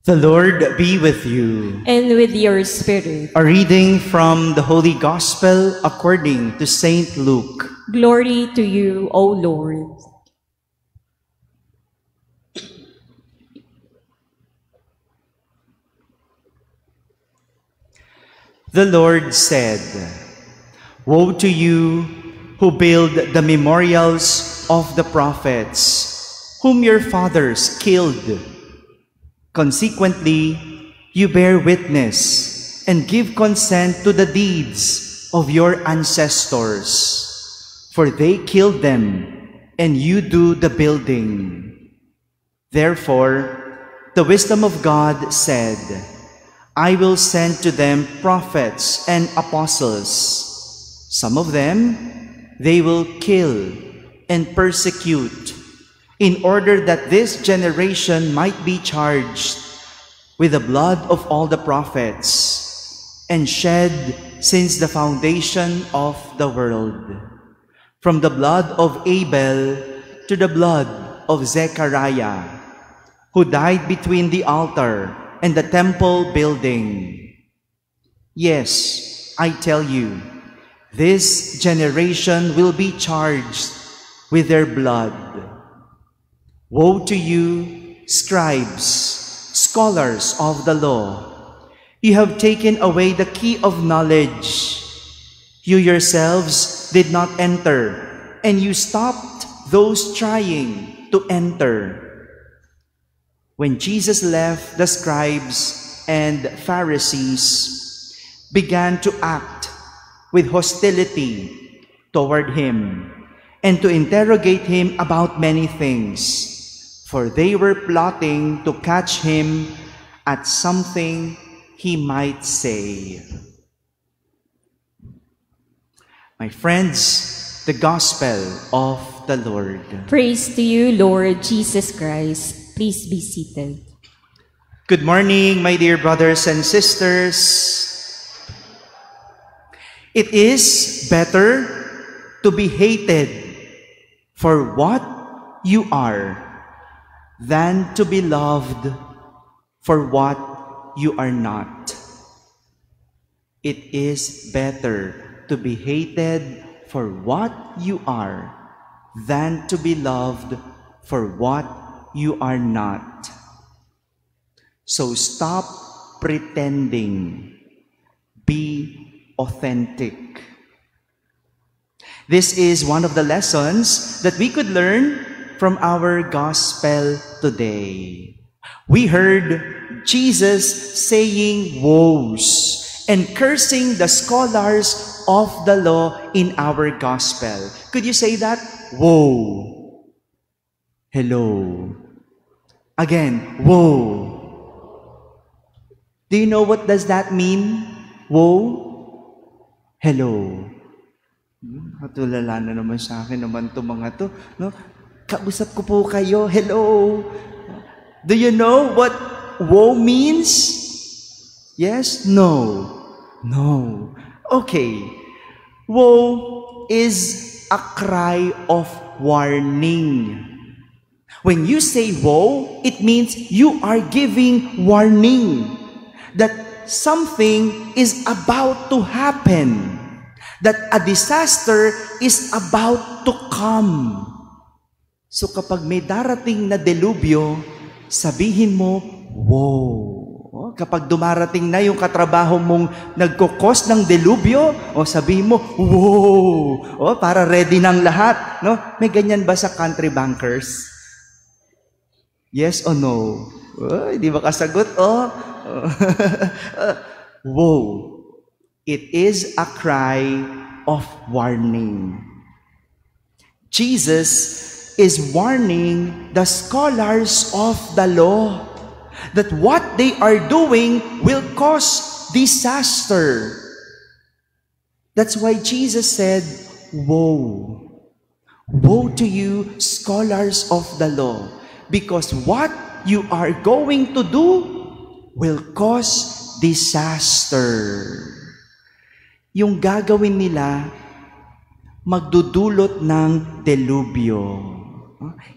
The Lord be with you. And with your spirit. A reading from the Holy Gospel according to Saint Luke. Glory to you, O Lord. The Lord said, "Woe to you who build the memorials of the prophets, whom your fathers killed. Consequently, you bear witness and give consent to the deeds of your ancestors, for they killed them, and you do the building. Therefore, the wisdom of God said, I will send to them prophets and apostles. Some of them they will kill and persecute, in order that this generation might be charged with the blood of all the prophets, and shed since the foundation of the world, from the blood of Abel to the blood of Zechariah, who died between the altar and the temple building. Yes, I tell you, this generation will be charged with their blood. Woe to you, scribes, scholars of the law! You have taken away the key of knowledge. You yourselves did not enter, and you stopped those trying to enter." When Jesus left, the scribes and Pharisees began to act with hostility toward him and to interrogate him about many things, for they were plotting to catch him at something he might say. My friends, the Gospel of the Lord. Praise to you, Lord Jesus Christ. Please be seated. Good morning, my dear brothers and sisters. It is better to be hated for what you are than to be loved for what you are not. It is better to be hated for what you are than to be loved for what you are not. So stop pretending. Be authentic. This is one of the lessons that we could learn from our gospel today. We heard Jesus saying woes and cursing the scholars of the law in our gospel. Could you say that? Woe. Hello. Again, woe. Do you know what does that mean? Woe? Hello. Matulala na naman sa akin naman to mga to. No? Kausap ko po kayo. Hello. Do you know what woe means? Yes? No. No. Okay. Woe is a cry of warning. When you say woe, it means you are giving warning that something is about to happen, that a disaster is about to come. So kapag may darating na delubyo, sabihin mo, woe. Kapag dumarating na yung katrabaho mong nagkukos ng delubyo, sabihin mo, woe. Para ready ng lahat. No? May ganyan ba sa country bankers? Yes or no? Hindi ba kasagot? Woe. It is a cry of warning. Jesus is warning the scholars of the law that what they are doing will cause disaster. That's why Jesus said, woe. Woe to you, scholars of the law, because what you are going to do will cause disaster. Yung gagawin nila, magdudulot ng delubyo.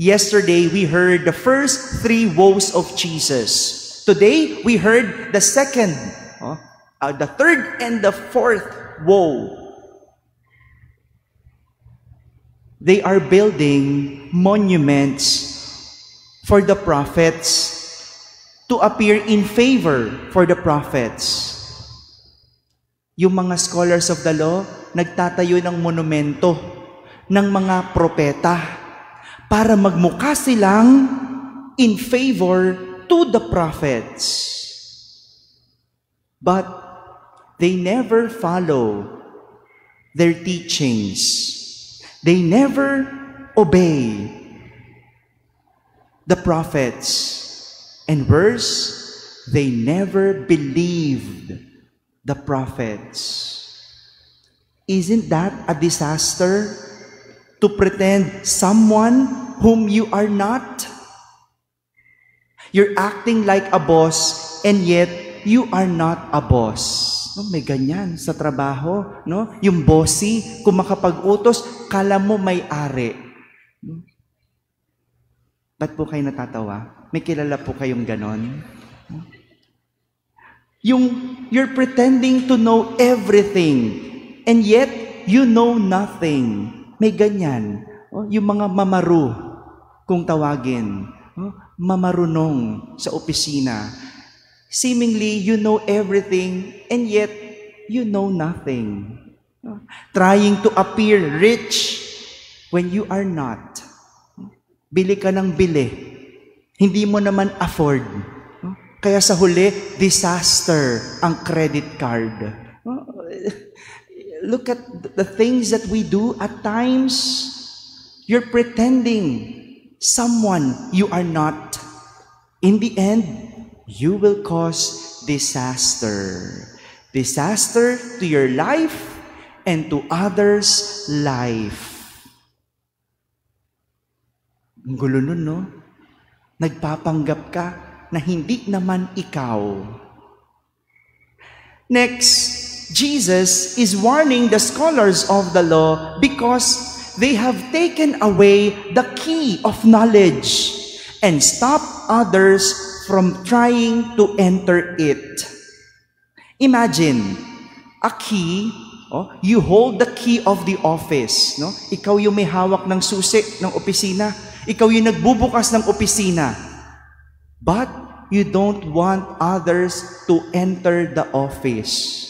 Yesterday, we heard the first three woes of Jesus. Today, we heard the second, the third and the fourth woe. They are building monuments for the prophets to appear in favor for the prophets. Yung mga scholars of the law, nagtatayo ng monumento ng mga propeta para magmukha silang in favor to the prophets. But they never follow their teachings. They never obey the prophets. And worse, they never believed the prophets. Isn't that a disaster? To pretend someone whom you are not? You're acting like a boss and yet you are not a boss. No, may ganyan sa trabaho, no? Yung bossy, kung makapag-utos, kala mo may-ari. Ba't po kayo natatawa? May kilala po kayong ganon? You're pretending to know everything and yet you know nothing. May ganyan. Yung mga mamaru, kung tawagin. Mamarunong sa opisina. Seemingly, you know everything and yet you know nothing. Trying to appear rich when you are not. Bili ka ng bili. Hindi mo naman afford. Kaya sa huli, disaster ang credit card. Look at the things that we do at times. You're pretending someone you are not. In the end, you will cause disaster. Disaster to your life and to others' life. Ang gulo nun, no? Nagpapanggap ka na hindi naman ikaw. Next, Jesus is warning the scholars of the law because they have taken away the key of knowledge and stopped others from trying to enter it. Imagine, a key, you hold the key of the office. No? Ikaw yung may hawak ng susi ng opisina. Ikaw yung nagbubukas ng opisina. But you don't want others to enter the office.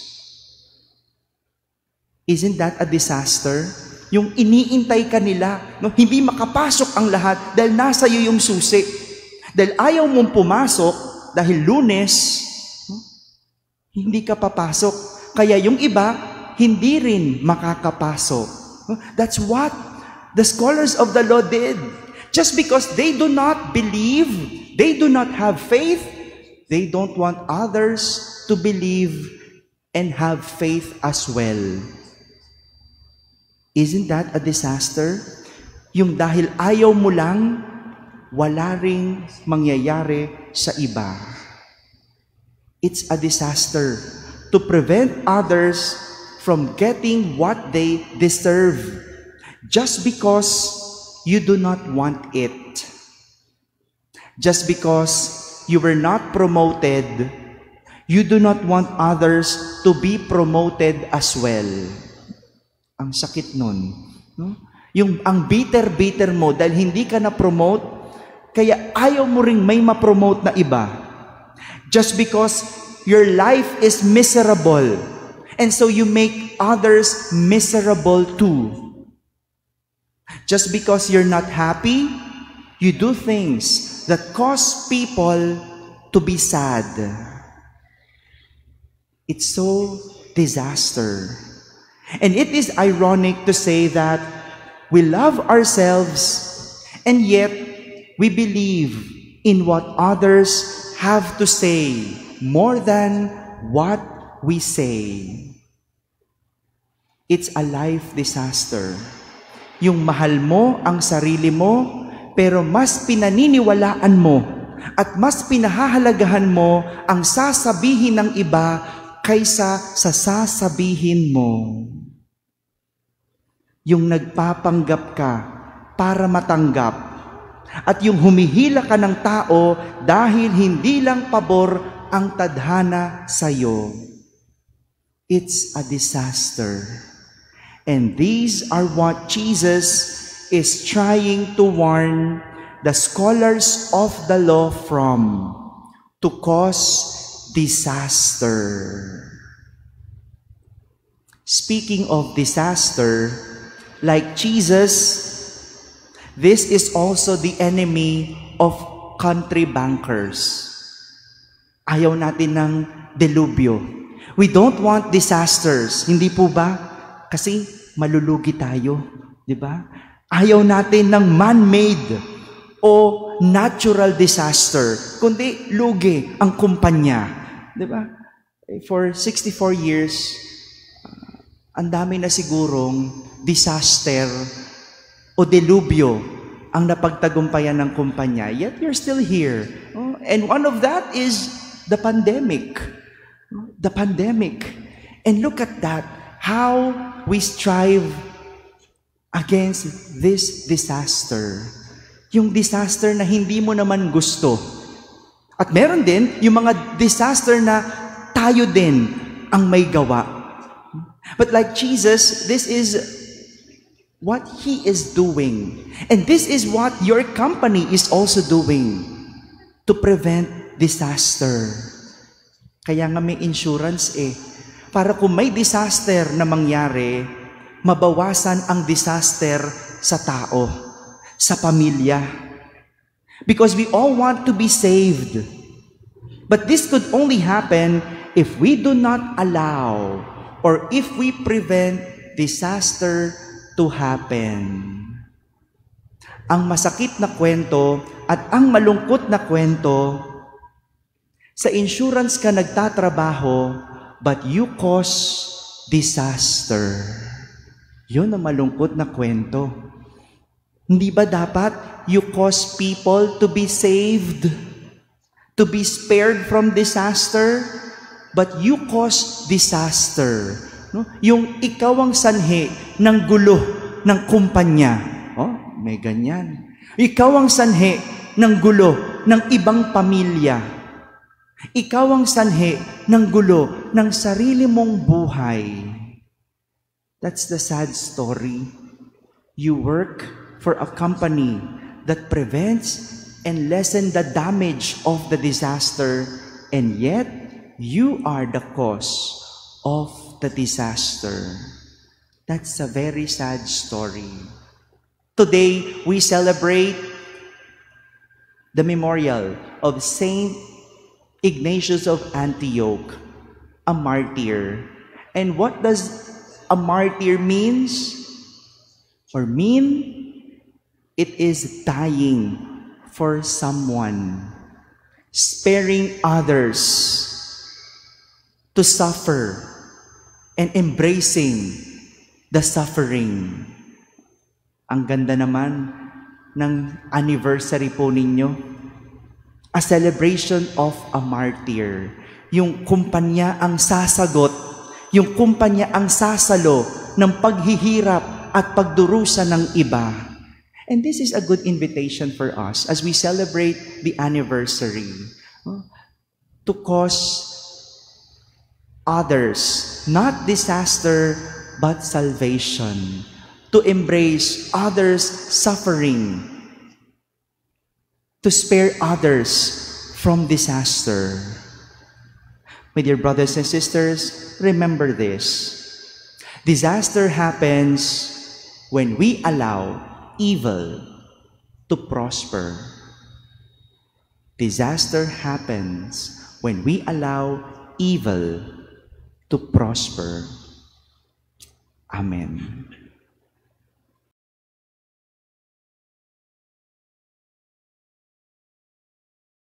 Isn't that a disaster? Yung iniintay ka nila, no? Hindi makapasok ang lahat dahil nasa iyo yung susi. Dahil ayaw mong pumasok, dahil Lunes, no? Hindi ka papasok. Kaya yung iba, hindi rin makakapasok. No? That's what the scholars of the law did. Just because they do not believe, they do not have faith, they don't want others to believe and have faith as well. Isn't that a disaster? Yung dahil ayaw mo lang, wala ring mangyayari sa iba. It's a disaster to prevent others from getting what they deserve just because you do not want it. Just because you were not promoted, you do not want others to be promoted as well. Ang sakit nun. No? Yung ang bitter mo dahil hindi ka na-promote, kaya ayaw mo ring may ma-promote na iba. Just because your life is miserable, and so you make others miserable too. Just because you're not happy, you do things that cause people to be sad. It's so disaster. And it is ironic to say that we love ourselves and yet we believe in what others have to say more than what we say. It's a life disaster. Yung mahal mo ang sarili mo, pero mas pinaniniwalaan mo at mas pinahahalagahan mo ang sasabihin ng iba kaysa sa sasabihin mo. Yung nagpapanggap ka para matanggap, at yung humihila ka ng tao dahil hindi lang pabor ang tadhana sa'yo. It's a disaster. And these are what Jesus is trying to warn the scholars of the law from, to cause disaster. Speaking of disaster, like Jesus, this is also the enemy of country bankers. Ayaw natin ng delubyo. We don't want disasters. Hindi po ba? Kasi malulugi tayo. Di ba? Ayaw natin ng man-made o natural disaster, kundi lugi ang kumpanya. Di ba? For 64 years, ang dami na sigurong disaster o delubyo ang napagtagumpayan ng kumpanya, yet you're still here. And one of that is the pandemic. The pandemic. And look at that, how we strive against this disaster. Yung disaster na hindi mo naman gusto. At meron din yung mga disaster na tayo din ang may gawa. But like Jesus, this is what He is doing. And this is what your company is also doing to prevent disaster. Kaya nga may insurance para kung may disaster na mangyari, mabawasan ang disaster sa tao, sa pamilya. Because we all want to be saved. But this could only happen if we do not allow or if we prevent disaster to happen. Ang masakit na kwento at ang malungkot na kwento, sa insurance ka nagtatrabaho, but you cause disaster. Yun ang malungkot na kwento. Hindi ba dapat you cause people to be saved, to be spared from disaster, but you cause disaster? No? Yung ikaw ang sanhi ng gulo ng kumpanya. May ganyan. Ikaw ang sanhi ng gulo ng ibang pamilya. Ikaw ang sanhi ng gulo ng sarili mong buhay. That's the sad story. You work for a company that prevents and lessens the damage of the disaster, and yet you are the cause of the disaster. That's a very sad story. Today, we celebrate the memorial of Saint Ignatius of Antioch, a martyr. And what does a martyr means? Or mean? It is dying for someone, sparing others to suffer and embracing the suffering. Ang ganda naman ng anniversary po ninyo. A celebration of a martyr. Yung kumpanya ang sasagot, yung kumpanya ang sasalo ng paghihirap at pagdurusa ng iba. And this is a good invitation for us as we celebrate the anniversary to cause others, not disaster, but salvation. To embrace others' suffering, to spare others from disaster. My dear brothers and sisters, remember this. Disaster happens when we allow evil to prosper. Disaster happens when we allow evil to prosper. Amen.